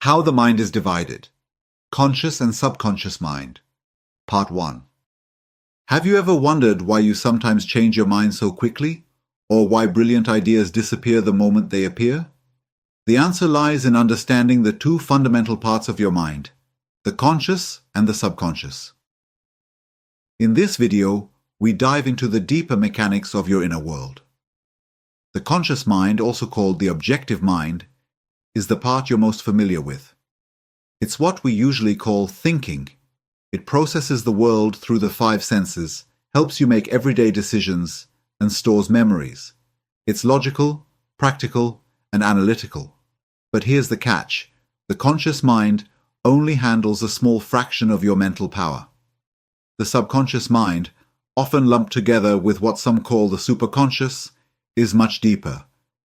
How the Mind is Divided. Conscious and Subconscious Mind. Part 1. Have you ever wondered why you sometimes change your mind so quickly, or why brilliant ideas disappear the moment they appear? The answer lies in understanding the two fundamental parts of your mind, the conscious and the subconscious. In this video, we dive into the deeper mechanics of your inner world. The conscious mind, also called the objective mind, is the part you're most familiar with. It's what we usually call thinking. It processes the world through the five senses, helps you make everyday decisions, and stores memories. It's logical, practical, and analytical. But here's the catch. The conscious mind only handles a small fraction of your mental power. The subconscious mind, often lumped together with what some call the superconscious, is much deeper,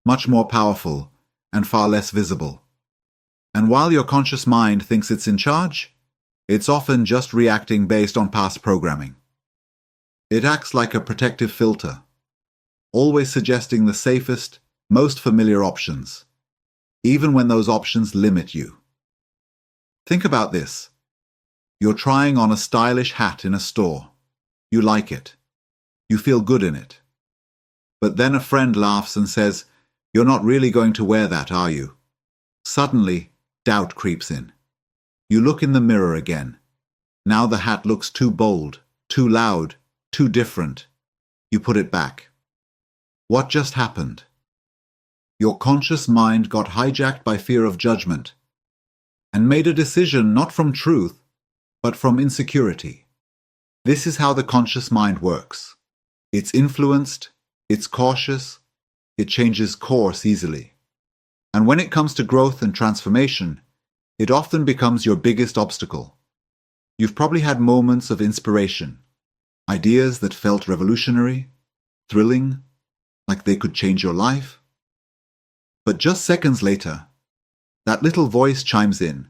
much more powerful, and far less visible. And while your conscious mind thinks it's in charge, it's often just reacting based on past programming. It acts like a protective filter, always suggesting the safest, most familiar options, even when those options limit you. Think about this. You're trying on a stylish hat in a store. You like it. You feel good in it. But then a friend laughs and says, "You're not really going to wear that, are you?" Suddenly, doubt creeps in. You look in the mirror again. Now the hat looks too bold, too loud, too different. You put it back. What just happened? Your conscious mind got hijacked by fear of judgment and made a decision not from truth, but from insecurity. This is how the conscious mind works. It's influenced, it's cautious, it changes course easily. And when it comes to growth and transformation, it often becomes your biggest obstacle. You've probably had moments of inspiration, ideas that felt revolutionary, thrilling, like they could change your life. But just seconds later, that little voice chimes in.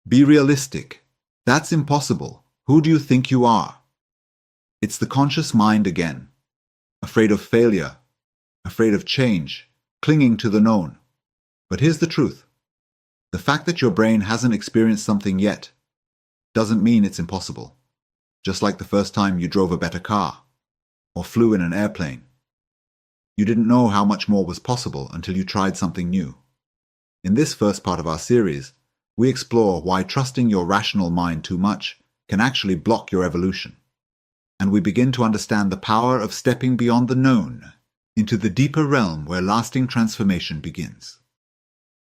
"Be realistic. That's impossible. Who do you think you are?" It's the conscious mind again, afraid of failure, afraid of change, clinging to the known. But here's the truth. The fact that your brain hasn't experienced something yet doesn't mean it's impossible. Just like the first time you drove a better car or flew in an airplane. You didn't know how much more was possible until you tried something new. In this first part of our series, we explore why trusting your rational mind too much can actually block your evolution. And we begin to understand the power of stepping beyond the known into the deeper realm where lasting transformation begins.